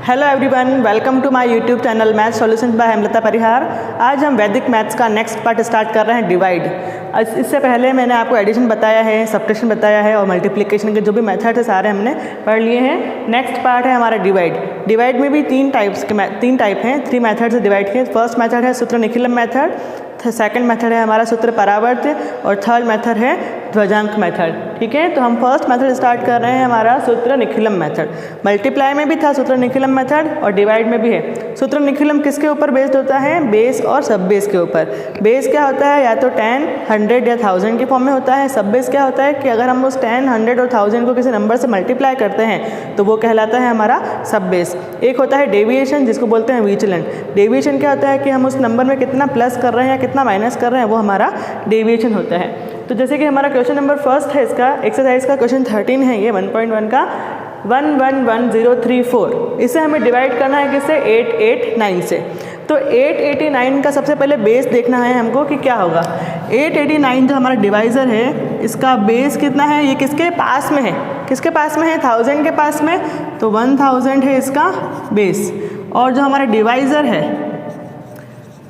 Hello everyone, welcome to my YouTube channel math solutions by Hemlata Parihar. आज हम वैदिक maths का नेक्स्ट पार्ट स्टार्ट कर रहे हैं, डिवाइड। इससे पहले मैंने आपको एडिशन बताया है, सब्ट्रैक्शन बताया है और मल्टीप्लिकेशन के जो भी मेथड है सारे हमने पढ़ लिए हैं। नेक्स्ट पार्ट है हमारा डिवाइड। डिवाइड में भी तीन टाइप हैं, 3 मेथड से डिवाइड के। फर्स्ट मेथड है सूत्र निखिलम मेथड, सेकंड मेथड है हमारा सूत्र परावर्त और थर्ड मेथड है ध्वजांक मेथड। ठीक है, तो हम फर्स्ट मेथड स्टार्ट कर रहे हैं, हमारा सूत्र निखिलम मेथड। मल्टीप्लाई में भी था सूत्र निखिलम मेथड और डिवाइड में भी है। सूत्र निखिलम किसके ऊपर बेस्ड होता है? बेस और सब बेस के ऊपर। बेस क्या होता है? या तो 10, 100 या 1000 के फॉर्म में होता है। सब बेस क्या होता है कि अगर हम उस 10, 100 और 1000 को किसी नंबर से मल्टीप्लाई करते हैं तो वो कहलाता है हमारा सब बेस। एक होता है डेविएशन, जिसको बोलते हैं विचलन। डेविएशन क्या होता है कि हम उस नंबर में कितना प्लस कर रहे हैं या कितना माइनस कर रहे हैं, वो हमारा डेविएशन होता है। तो जैसे कि हमारा क्वेश्चन नंबर फर्स्ट है, इसका एक्सरसाइज का क्वेश्चन 13 है, ये 1.1 का 111034। इसे हमें डिवाइड करना है किससे? 889 से। तो 889 का सबसे पहले बेस देखना है हमको कि क्या होगा। 889 जो हमारा डिवाइज़र है, इसका बेस कितना है? ये किसके पास में है? किसके पास में है? 1000 के पास में। तो 1000 है इसका बेस। और जो हमारा डिवाइज़र है,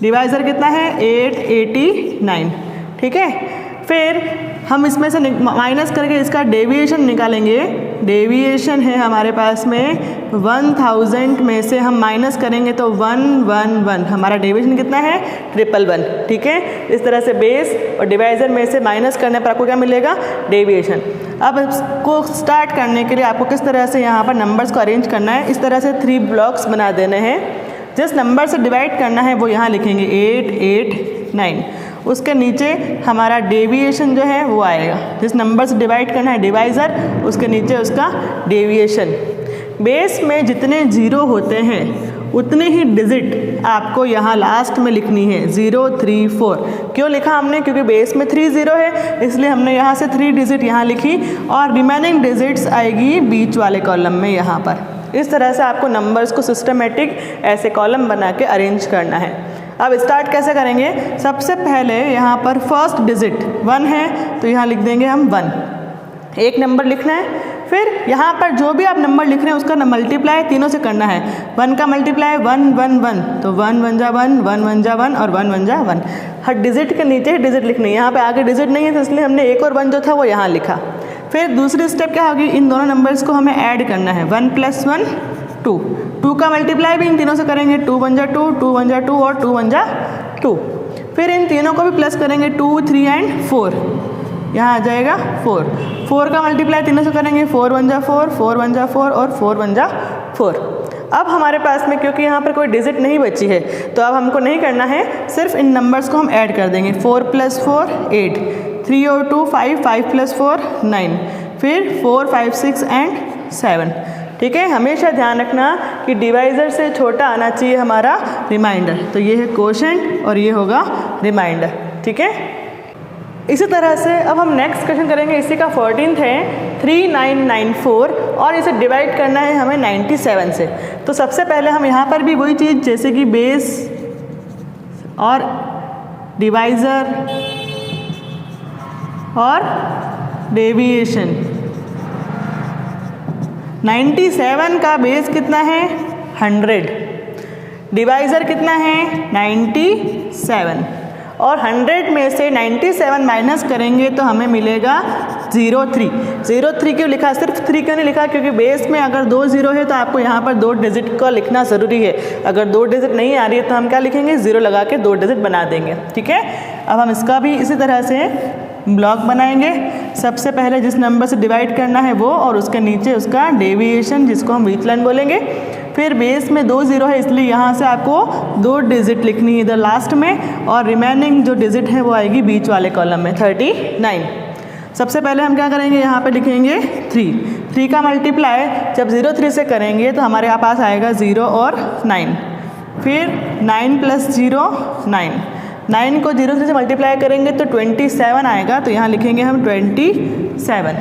डिवाइज़र कितना है? 889। ठीक है, फिर हम इसमें से माइनस करके इसका डेविएशन निकालेंगे। डेविएशन है हमारे पास में 1000 में से हम माइनस करेंगे तो 111। हमारा डेविएशन कितना है? 111। ठीक है, इस तरह से बेस और डिवाइज़र में से माइनस करने पर आपको क्या मिलेगा? डेविएशन। अब इसको स्टार्ट करने के लिए आपको किस तरह से यहाँ पर नंबर्स को अरेंज करना है, इस तरह से 3 ब्लॉक्स बना देने हैं। जिस नंबर से डिवाइड करना है वो यहाँ लिखेंगे 889। उसके नीचे हमारा डेविएशन जो है वो आएगा। जिस नंबर से डिवाइड करना है डिवाइज़र, उसके नीचे उसका डेविएशन। बेस में जितने ज़ीरो होते हैं उतने ही डिजिट आपको यहाँ लास्ट में लिखनी है, 0, 3, 4। क्यों लिखा हमने? क्योंकि बेस में 3 ज़ीरो है, इसलिए हमने यहाँ से 3 डिजिट यहाँ लिखी और रिमेनिंग डिजिट्स आएगी बीच वाले कॉलम में यहाँ पर। इस तरह से आपको नंबर्स को सिस्टमेटिक ऐसे कॉलम बना के अरेंज करना है। अब स्टार्ट कैसे करेंगे? सबसे पहले यहाँ पर फर्स्ट डिजिट 1 है, तो यहाँ लिख देंगे हम 1। एक नंबर लिखना है। फिर यहाँ पर जो भी आप नंबर लिख रहे हैं उसका मल्टीप्लाई तीनों से करना है। 1 का मल्टीप्लाई 1, 1, 1, तो 1 1 जा 1, 1 1 जा 1 और 1 1 जा 1। हर डिजिट के नीचे ही डिजिट लिखनी है। यहाँ पे आगे डिजिट नहीं है तो इसलिए हमने 1 और 1 जो था वो यहाँ लिखा। फिर दूसरी स्टेप क्या होगी? इन दोनों नंबर्स को हमें ऐड करना है। 1 + 1 2। 2 का मल्टीप्लाई भी इन तीनों से करेंगे। 2 1 जा 2, 2 1 जा 2 और 2 1 जा 2। फिर इन तीनों को भी प्लस करेंगे, 2, 3 एंड 4। यहाँ आ जाएगा 4। 4 का मल्टीप्लाई तीनों से करेंगे। 4 1 जा 4, 4 1 जा 4 और 4 1 जा 4। अब हमारे पास में क्योंकि यहाँ पर कोई डिजिट नहीं बची है तो अब हमको नहीं करना है, सिर्फ इन नंबर्स को हम ऐड कर देंगे। 4 + 4 8, 3 और 2 5, 5 + 4 9, फिर 4 5 6 एंड 7। ठीक है, हमेशा ध्यान रखना कि डिवाइज़र से छोटा आना चाहिए हमारा रिमाइंडर। तो ये है क्वोशेंट और ये होगा रिमाइंडर। ठीक है, इसी तरह से अब हम नेक्स्ट क्वेश्चन करेंगे। इसी का 14th है 3994 और इसे डिवाइड करना है हमें 97 से। तो सबसे पहले हम यहाँ पर भी वही चीज़ जैसे कि बेस और डिवाइज़र और डेविएशन। 97 का बेस कितना है? 100। डिवाइज़र कितना है? 97। और 100 में से 97 माइनस करेंगे तो हमें मिलेगा 03। 03 क्यों लिखा? सिर्फ 3 क्यों नहीं लिखा? क्योंकि बेस में अगर 2 ज़ीरो है तो आपको यहाँ पर 2 डिजिट का लिखना ज़रूरी है। अगर 2 डिजिट नहीं आ रही है तो हम क्या लिखेंगे? 0 लगा के 2 डिजिट बना देंगे। ठीक है, अब हम इसका भी इसी तरह से ब्लॉक बनाएंगे। सबसे पहले जिस नंबर से डिवाइड करना है वो और उसके नीचे उसका डेविएशन, जिसको हम विचलन बोलेंगे। फिर बेस में 2 ज़ीरो है इसलिए यहाँ से आपको 2 डिजिट लिखनी है इधर लास्ट में और रिमेनिंग जो डिजिट है वो आएगी बीच वाले कॉलम में, 39। सबसे पहले हम क्या करेंगे? यहाँ पे लिखेंगे 3। 3 का मल्टीप्लाई जब 03 से करेंगे तो हमारे यहाँ पास आएगा 0 और 9। फिर 9 + 0 9। 9 को 03 से मल्टीप्लाई करेंगे तो 27 आएगा, तो यहाँ लिखेंगे हम 27।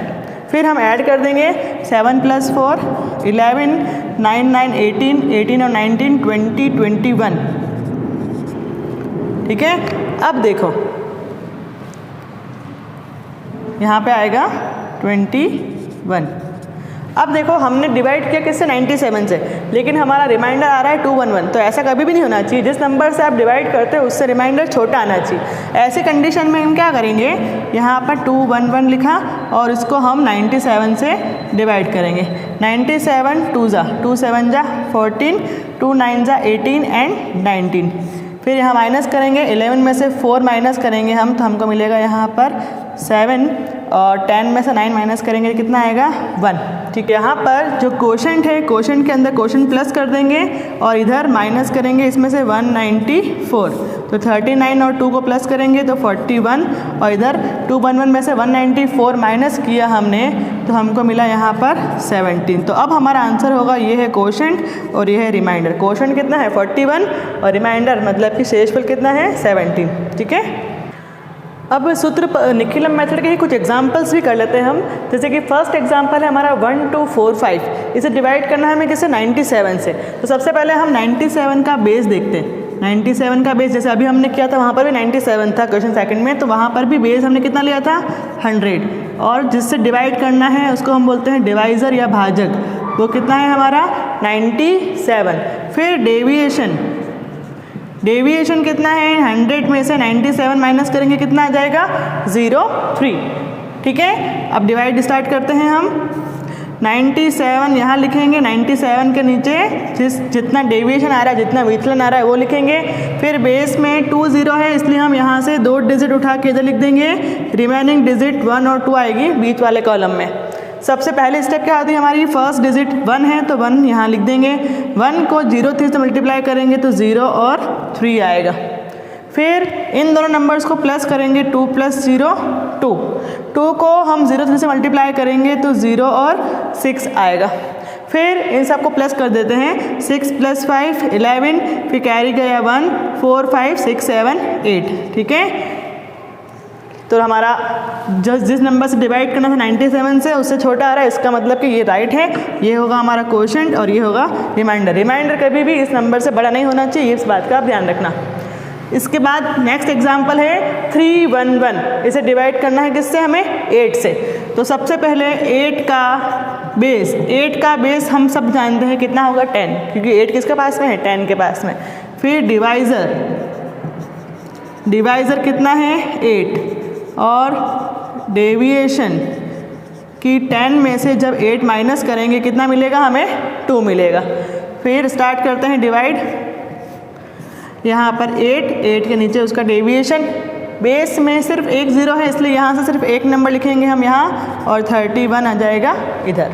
फिर हम ऐड कर देंगे 7 + 4 11, 9 9 18, 18 और 19 20 21। ठीक है, अब देखो यहाँ पे आएगा 21। अब देखो हमने डिवाइड किया किससे 97 से, लेकिन हमारा रिमाइंडर आ रहा है 211, तो ऐसा कभी भी नहीं होना चाहिए। जिस नंबर से आप डिवाइड करते हो उससे रिमाइंडर छोटा आना चाहिए। ऐसी कंडीशन में हम क्या करेंगे, यहाँ पर 211 लिखा और इसको हम 97 से डिवाइड करेंगे। 97 2 7 जा 14, 2 9 जा 18 एंड 19। फिर यहाँ माइनस करेंगे, 11 में से 4 माइनस करेंगे हम, तो हमको मिलेगा यहाँ पर 7 और 10 में से 9 माइनस करेंगे कितना आएगा 1। ठीक है, यहाँ पर जो क्वोशंट है, क्वोशंट के अंदर क्वोशंट प्लस कर देंगे और इधर माइनस करेंगे इसमें से 194, तो 39 और 2 को प्लस करेंगे तो 41 और इधर 211 में से 194 माइनस किया हमने तो हमको मिला यहाँ पर 17। तो अब हमारा आंसर होगा ये है क्वोशंट और ये है रिमाइंडर। क्वोशंट कितना है 41 और रिमाइंडर मतलब कि शेषफल कितना है 17। ठीक है, अब सूत्र निखिलम मेथड के ही कुछ एग्जांपल्स भी कर लेते हैं हम। जैसे कि फर्स्ट एग्जांपल है हमारा 1 2 4 5, इसे डिवाइड करना है हमें किससे 97 से। तो सबसे पहले हम 97 का बेस देखते हैं। 97 का बेस जैसे अभी हमने किया था वहाँ पर भी 97 था क्वेश्चन सेकंड में, तो वहाँ पर भी बेस हमने कितना लिया था 100, और जिससे डिवाइड करना है उसको हम बोलते हैं डिवाइज़र या भाजक, वो कितना है हमारा 97। फिर डेविएशन कितना है 100 में से 97 माइनस करेंगे कितना आ जाएगा 0.3। ठीक है, अब डिवाइड स्टार्ट करते हैं हम। 97 यहाँ लिखेंगे, 97 के नीचे जितना डेविएशन आ रहा है, जितना विचलन आ रहा है वो लिखेंगे। फिर बेस में 2 0 है इसलिए हम यहाँ से 2 डिजिट उठा के इधर लिख देंगे, रिमेनिंग डिजिट 1 और 2 आएगी बीच वाले कॉलम में। सबसे पहले स्टेप क्या होती है हमारी, फर्स्ट डिजिट 1 है तो 1 यहाँ लिख देंगे, 1 को 0 से मल्टीप्लाई करेंगे तो 0 और 3 आएगा। फिर इन दोनों नंबर्स को प्लस करेंगे, 2 + 0 2, 2 को हम 0 से मल्टीप्लाई करेंगे तो 0 और 6 आएगा। फिर इन सबको प्लस कर देते हैं, 6 + 5 11, फिर कैरी गया 1 4 5 6 7 8। ठीक है, तो हमारा जिस नंबर से डिवाइड करना था 97 से उससे छोटा आ रहा है, इसका मतलब कि ये राइट है। ये होगा हमारा क्वोशंट और ये होगा रिमाइंडर। रिमाइंडर कभी भी इस नंबर से बड़ा नहीं होना चाहिए, इस बात का आप ध्यान रखना। इसके बाद नेक्स्ट एग्जांपल है 311, इसे डिवाइड करना है किससे हमें 8 से। तो सबसे पहले 8 का बेस हम सब जानते हैं कितना होगा 10, क्योंकि 8 किसके पास में है 10 के पास में। फिर डिवाइज़र कितना है 8, और डेविएशन की 10 में से जब 8 माइनस करेंगे कितना मिलेगा हमें 2 मिलेगा। फिर स्टार्ट करते हैं डिवाइड, यहाँ पर 8 के नीचे उसका डेविएशन, बेस में सिर्फ 1 0 है इसलिए यहाँ से सिर्फ एक नंबर लिखेंगे हम यहाँ और 31 आ जाएगा इधर।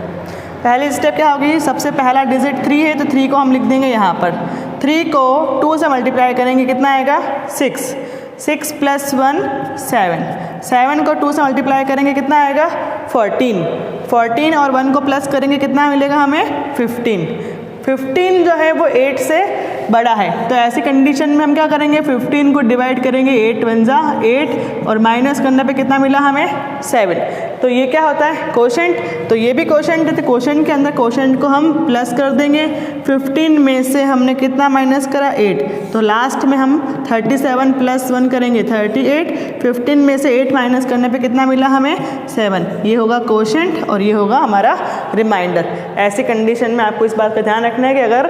पहली स्टेप क्या होगी, सबसे पहला डिजिट 3 है तो 3 को हम लिख देंगे यहाँ पर, 3 को 2 से मल्टीप्लाई करेंगे कितना आएगा 6, 6 + 1 7, 7 को 2 से मल्टीप्लाई करेंगे कितना आएगा 14, 14 और 1 को प्लस करेंगे कितना मिलेगा हमें 15। 15 जो है वो 8 से बड़ा है, तो ऐसी कंडीशन में हम क्या करेंगे 15 को डिवाइड करेंगे, 8 1 जा 8 और माइनस करने पे कितना मिला हमें 7। तो ये क्या होता है क्वोशंट, तो ये भी क्वोशंट है, तो क्वोशंट के अंदर क्वोशंट को हम प्लस कर देंगे। 15 में से हमने कितना माइनस करा 8, तो लास्ट में हम 37 + 1 करेंगे 38, 15 में से 8 माइनस करने पे कितना मिला हमें 7। ये होगा क्वोशंट और ये होगा हमारा रिमाइंडर। ऐसी कंडीशन में आपको इस बात का ध्यान रखना है कि अगर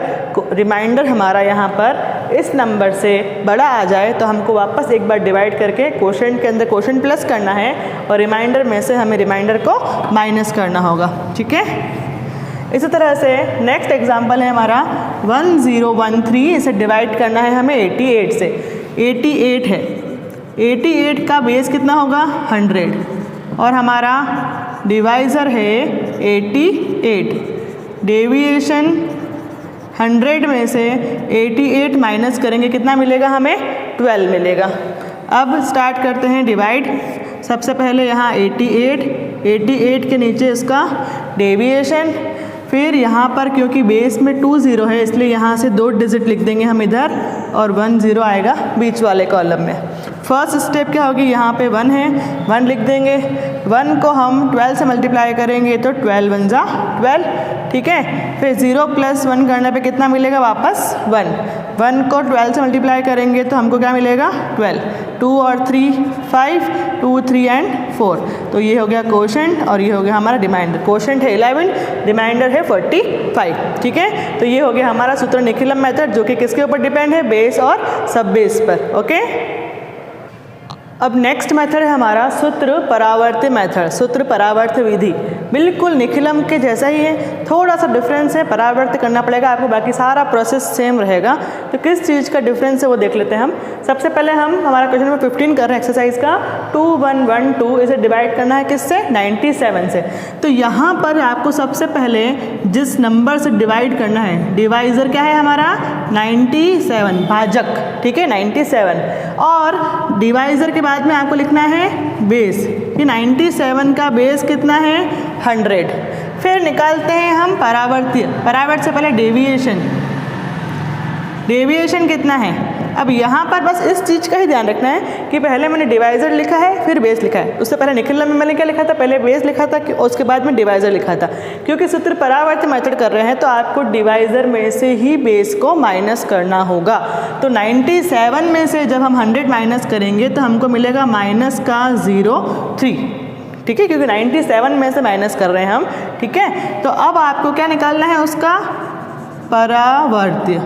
रिमाइंडर हमारा यहाँ पर इस नंबर से बड़ा आ जाए तो हमको वापस एक बार डिवाइड करके क्वोशंट के अंदर क्वोशंट प्लस करना है और रिमाइंडर में से हमें रिमाइंडर को माइनस करना होगा। ठीक है, इसी तरह से नेक्स्ट एग्जांपल है हमारा 1013, इसे डिवाइड करना है हमें 88 से। 88 है, 88 का बेस कितना होगा 100 और हमारा डिवाइज़र है 88। डेविएशन 100 में से 88 माइनस करेंगे कितना मिलेगा हमें 12 मिलेगा। अब स्टार्ट करते हैं डिवाइड। सबसे पहले यहाँ 88 के नीचे इसका डेविएशन, फिर यहाँ पर क्योंकि बेस में 2 0 है इसलिए यहाँ से 2 डिजिट लिख देंगे हम इधर और 1 0 आएगा बीच वाले कॉलम में। फर्स्ट स्टेप क्या होगी, यहाँ पे 1 है, 1 लिख देंगे। 1 को हम 12 से मल्टीप्लाई करेंगे तो 12 1 जा 12, ठीक है। फिर 0 + 1 करने पे कितना मिलेगा, वापस 1। 1 को 12 से मल्टीप्लाई करेंगे तो हमको क्या मिलेगा, 12। 2 और 3 5, 2 3 एंड 4। तो ये हो गया क्वोशंट और ये हो गया हमारा रिमाइंडर। क्वोशंट है 11, रिमाइंडर है 45, ठीक है। तो ये हो गया हमारा सूत्र निखिलम मेथड, जो कि किसके ऊपर डिपेंड है, बेस और सब बेस पर। ओके, अब नेक्स्ट मेथड है हमारा सूत्र परावर्त मेथड, सूत्र परावर्त विधि। बिल्कुल निखिलम के जैसा ही है, थोड़ा सा डिफरेंस है, परावर्त करना पड़ेगा आपको, बाकी सारा प्रोसेस सेम रहेगा। तो किस चीज़ का डिफरेंस है वो देख लेते हैं हम। सबसे पहले हम हमारा क्वेश्चन नंबर 15 कर रहे हैं एक्सरसाइज का। 2 1 1 2 इसे डिवाइड करना है किससे, 97 से। तो यहाँ पर आपको सबसे पहले जिस नंबर से डिवाइड करना है, डिवाइज़र क्या है हमारा 97, भाजक, ठीक है 97। और डिवाइज़र के बाद में आपको लिखना है बेस, कि 97 का बेस कितना है, 100। फिर निकालते हैं हम परावर्तीय, परावर्त से पहले डेविएशन, डेविएशन कितना है। अब यहाँ पर बस इस चीज़ का ही ध्यान रखना है कि पहले मैंने डिवाइज़र लिखा है फिर बेस लिखा है। उससे पहले निखिलम में मैंने क्या लिखा था, पहले बेस लिखा था कि उसके बाद में डिवाइज़र लिखा था। क्योंकि सूत्र परावर्त मेथड कर रहे हैं तो आपको डिवाइज़र में से ही बेस को माइनस करना होगा। तो 97 में से जब हम 100 माइनस करेंगे तो हमको मिलेगा माइनस का 0.3, ठीक है, क्योंकि 97 में से माइनस कर रहे हैं हम, ठीक है। तो अब आपको क्या निकालना है, उसका परावर्त्य।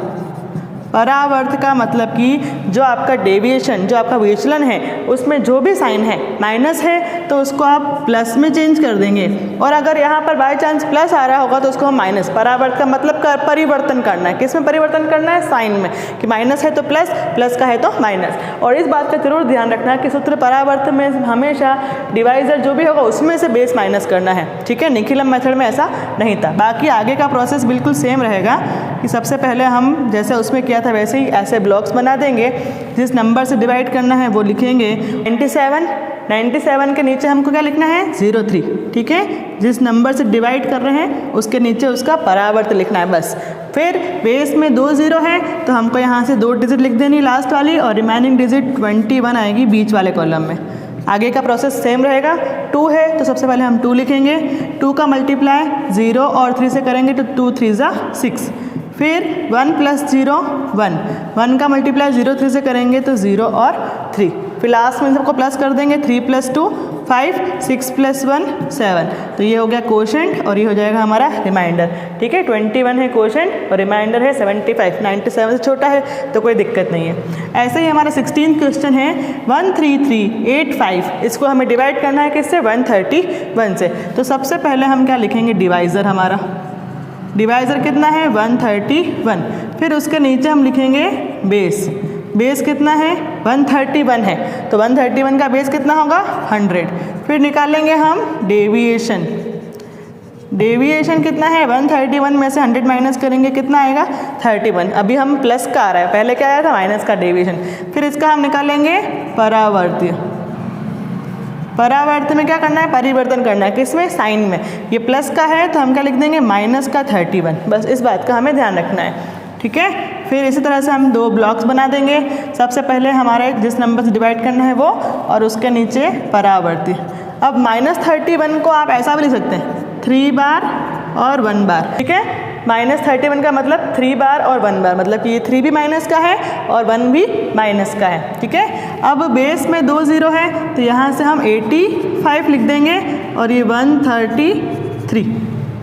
परावर्त का मतलब कि जो आपका डेविएशन, जो आपका विचलन है, उसमें जो भी साइन है, माइनस है तो उसको आप प्लस में चेंज कर देंगे। और अगर यहाँ पर बाय चांस प्लस आ रहा होगा तो उसको हम माइनस। परावर्त का मतलब परिवर्तन करना है, किस में परिवर्तन करना है, साइन में, कि माइनस है तो प्लस, प्लस का है तो माइनस। और इस बात का जरूर ध्यान रखना कि सूत्र परावर्त में हमेशा डिवाइज़र जो भी होगा उसमें से बेस माइनस करना है, ठीक है। निखिलम मेथड में ऐसा नहीं था। बाकी आगे का प्रोसेस बिल्कुल सेम रहेगा कि सबसे पहले हम जैसे उसमें किया था वैसे ही ऐसे ब्लॉक्स बना देंगे। जिस नंबर से डिवाइड करना है वो लिखेंगे 97 के नीचे हमको क्या लिखना है, 03, ठीक है। जिस नंबर से डिवाइड कर रहे हैं उसके नीचे उसका परावर्त लिखना है बस। फिर बेस में 2 0 है तो हमको यहाँ से 2 डिजिट लिख देनी लास्ट वाली, और रिमेनिंग डिजिट 21 आएगी बीच वाले कॉलम में। आगे का प्रोसेस सेम रहेगा। 2 है तो सबसे पहले हम 2 लिखेंगे। 2 का मल्टीप्लाई 0 और 3 से करेंगे तो 2 3 जा 6। फिर 1 + 0 1, 1 का मल्टीप्लाई 0 3 से करेंगे तो 0 और 3। फिर लास्ट में सबको प्लस कर देंगे, 3 + 2 5, 6 + 1 7। तो ये हो गया क्वोशंट और ये हो जाएगा हमारा रिमाइंडर, ठीक है। 21 है क्वोशंट और रिमाइंडर है 75। 97 से छोटा है तो कोई दिक्कत नहीं है। ऐसे ही हमारा 16th क्वेश्चन है 13385। इसको हमें डिवाइड करना है किससे, 131 से। तो सबसे पहले हम क्या लिखेंगे, डिवाइज़र, हमारा डिवाइज़र कितना है, 131। फिर उसके नीचे हम लिखेंगे बेस, बेस कितना है, 131 है तो 131 का बेस कितना होगा, 100। फिर निकालेंगे हम डेविएशन, डेविएशन कितना है, 131 में से 100 माइनस करेंगे कितना आएगा, 31। अभी हम प्लस का आ रहा है, पहले क्या आया था, माइनस का डेविएशन। फिर इसका हम निकालेंगे परावर्त्य। परावर्त में क्या करना है, परिवर्तन करना है, किसमें, साइन में। ये प्लस का है तो हम क्या लिख देंगे, माइनस का 31। बस इस बात का हमें ध्यान रखना है, ठीक है। फिर इसी तरह से हम 2 ब्लॉक्स बना देंगे। सबसे पहले हमारे जिस नंबर से डिवाइड करना है वो, और उसके नीचे परावर्ती। अब -31 को आप ऐसा भी लिख सकते हैं, 3 बार और 1 बार, ठीक है। -31 का मतलब 3 बार और 1 बार, मतलब कि ये 3 भी माइनस का है और 1 भी माइनस का है, ठीक है। अब बेस में 2 0 है तो यहाँ से हम 85 लिख देंगे और ये 133,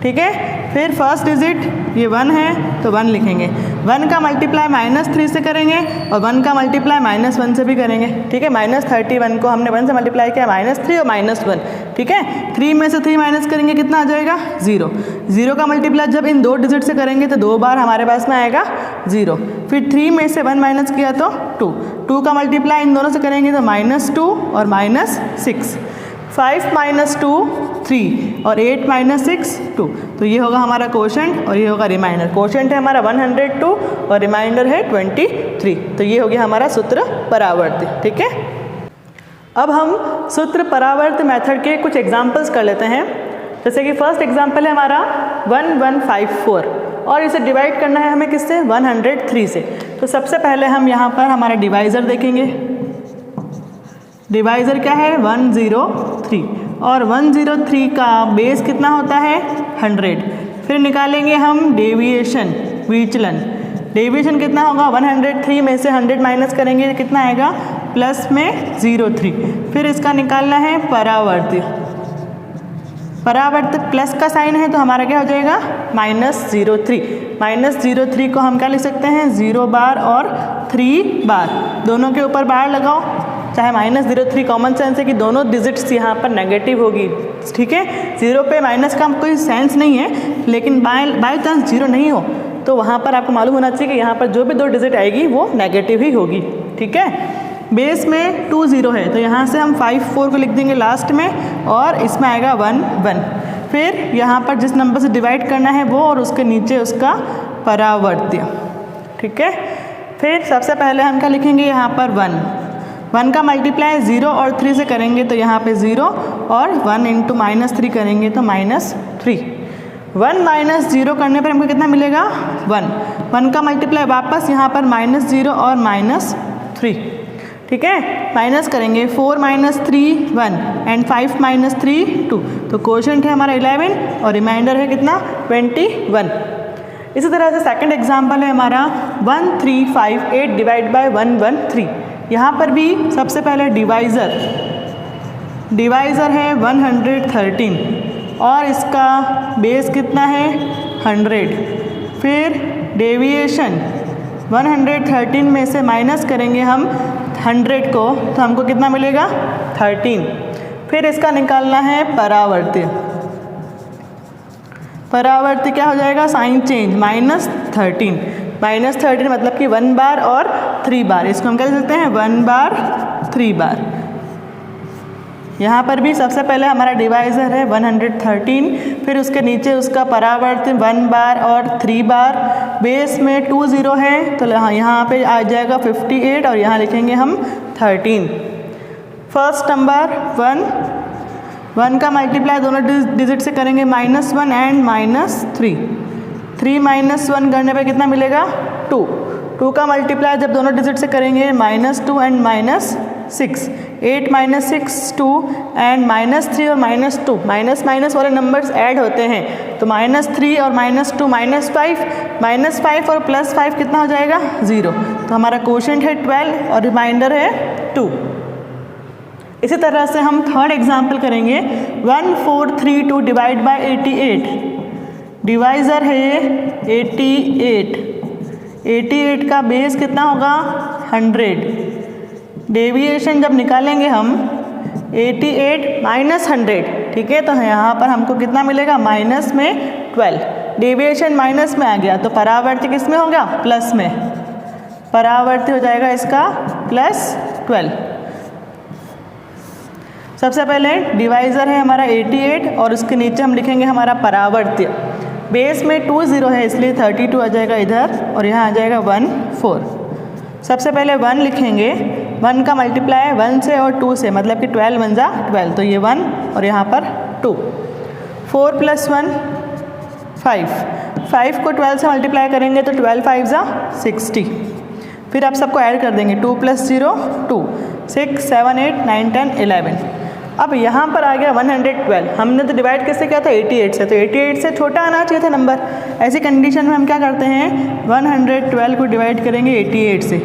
ठीक है। फिर फर्स्ट डिजिट ये 1 है तो 1 लिखेंगे। 1 का मल्टीप्लाई -3 से करेंगे और 1 का मल्टीप्लाई -1 से भी करेंगे, ठीक है। -31 को हमने 1 से मल्टीप्लाई किया, -3 और -1, ठीक है। 3 में से 3 माइनस करेंगे कितना आ जाएगा, 0। 0 का मल्टीप्लाई जब इन 2 डिजिट से करेंगे तो 2 बार हमारे पास में आएगा 0। फिर 3 में से 1 माइनस किया तो 2। 2 का मल्टीप्लाई इन दोनों से करेंगे तो -2 और -6। 5 - 2 3 और 8 - 6 2। तो ये होगा हमारा क्वोशंट और ये होगा रिमाइंडर। क्वोशंट है हमारा 102 और रिमाइंडर है 23। तो ये हो गया हमारा सूत्र परावर्त, ठीक है। अब हम सूत्र परावर्त मेथड के कुछ एग्जांपल्स कर लेते हैं। जैसे कि फर्स्ट एग्जांपल है हमारा 1154 और इसे डिवाइड करना है हमें किससे, 103 से। तो सबसे पहले हम यहाँ पर हमारा डिवाइज़र देखेंगे। डिवाइज़र क्या है 103, और 103 का बेस कितना होता है 100। फिर निकालेंगे हम डेविएशन, विचलन। डेविएशन कितना होगा 103 में से 100 माइनस करेंगे कितना आएगा प्लस में 03। फिर इसका निकालना है परावर्त। परावर्त प्लस का साइन है तो हमारा क्या हो जाएगा -03। -03 को हम क्या लिख सकते हैं 0 बार और 3 बार, दोनों के ऊपर बार लगाओ। चाहे -03 कॉमन सेंस है कि दोनों डिजिट्स यहाँ पर नेगेटिव होगी, ठीक है। 0 पे माइनस का कोई सेंस नहीं है, लेकिन बाय चांस 0 नहीं हो तो वहाँ पर आपको मालूम होना चाहिए कि यहाँ पर जो भी 2 डिजिट आएगी वो नेगेटिव ही होगी, ठीक है। बेस में 2 0 है तो यहाँ से हम 5 4 को लिख देंगे लास्ट में, और इसमें आएगा 1 1। फिर यहाँ पर जिस नंबर से डिवाइड करना है वो, और उसके नीचे उसका परावर्त्य, ठीक है। फिर सबसे पहले हम क्या लिखेंगे यहाँ पर 1 का मल्टीप्लाई 0 और 3 से करेंगे तो यहाँ पे 0, और 1 इंटू -3 करेंगे तो -3। 1 माइनस 0 करने पर हमको कितना मिलेगा 1 का मल्टीप्लाई वापस यहाँ पर -0 और -3, ठीक है। माइनस करेंगे 4 - 3 1 एंड 5 - 3 2, तो क्वोशंट है हमारा 11 और रिमाइंडर है कितना 21। इसी तरह से सेकंड एग्जांपल है हमारा 1358 डिवाइड बाय 113। यहाँ पर भी सबसे पहले डिवाइज़र है 113 और इसका बेस कितना है 100। फिर डेविएशन 113 में से माइनस करेंगे हम 100 को तो हमको कितना मिलेगा 13। फिर इसका निकालना है परावर्त्य। परावर्त्य क्या हो जाएगा साइन चेंज -13 मतलब कि 1 बार और 3 बार, इसको हम क्या लिख सकते हैं 1 बार 3 बार। यहाँ पर भी सबसे पहले हमारा डिवाइज़र है 113, फिर उसके नीचे उसका परावर्त्य 1 बार और 3 बार। बेस में 2 0 है तो यहाँ पे आ जाएगा 58 और यहाँ लिखेंगे हम 13। फर्स्ट नंबर 1 का मल्टीप्लाई दोनों डिजिट से करेंगे -1 एंड -3। 3 - 1 करने पे कितना मिलेगा 2 का मल्टीप्लाई जब दोनों डिजिट से करेंगे -2 एंड -6। 8 - 6 2 एंड -3 और -2 माइनस वाले नंबर्स ऐड होते हैं तो -3 और -2 -5 और +5 कितना हो जाएगा 0। तो हमारा क्वोशंट है 12 और रिमाइंडर है 2। इसी तरह से हम थर्ड एग्जाम्पल करेंगे 1432 डिवाइड बाय 88। डिवाइज़र है 88 का बेस कितना होगा 100। डेविएशन जब निकालेंगे हम 88 - 100, ठीक है। तो यहाँ पर हमको कितना मिलेगा माइनस में 12। डेविएशन माइनस में आ गया तो परावर्त्य किस में होगा प्लस में, परावर्त्य हो जाएगा इसका +12। सबसे पहले डिवाइज़र है हमारा 88 और उसके नीचे हम लिखेंगे हमारा परावर्त्य। बेस में 2 0 है इसलिए 32 आ जाएगा इधर और यहाँ आ जाएगा 1 4। सबसे पहले 1 लिखेंगे, 1 का मल्टीप्लाई 1 से और 2 से मतलब कि 12 1 जा 12 तो ये 1 और यहाँ पर 2। 4 + 1 5 को 12 से मल्टीप्लाई करेंगे तो 12 5 जा 60। फिर आप सबको ऐड कर देंगे 2 + 0 2 6 7 8 9 10 11। अब यहाँ पर आ गया 112। हमने तो डिवाइड किससे किया था 88 से, तो 88 से छोटा आना चाहिए था नंबर। ऐसी कंडीशन में हम क्या करते हैं 112 को डिवाइड करेंगे 88 से।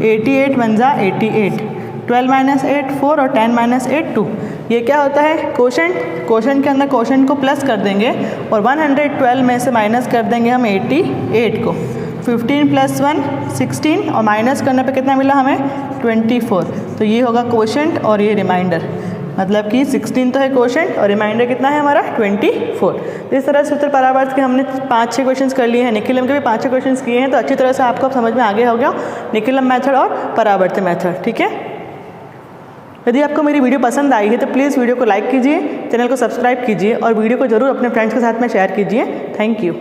88 1 जा 88, 12 - 8 4 और 10 - 8 2। ये क्या होता है क्वोशंट के अंदर क्वोशंट को प्लस कर देंगे और 112 में से माइनस कर देंगे हम 88 को। 15 + 1 16 और माइनस करने पे कितना मिला हमें 24। तो ये होगा क्वोशंट और ये रिमाइंडर, मतलब कि 16 तो है क्वोशंट और रिमाइंडर कितना है हमारा 24। इस तरह से सूत्र परावर्त के हमने 5-6 क्वेश्चंस कर लिए हैं। निखिलम के भी 5-6 क्वेश्चंस किए हैं, तो अच्छी तरह से आपको समझ में आ गया होगा निखिलम मेथड और परावर्त मेथड, ठीक है। यदि आपको मेरी वीडियो पसंद आई है तो प्लीज़ वीडियो को लाइक कीजिए, चैनल को सब्सक्राइब कीजिए और वीडियो को जरूर अपने फ्रेंड्स के साथ में शेयर कीजिए। Thank you.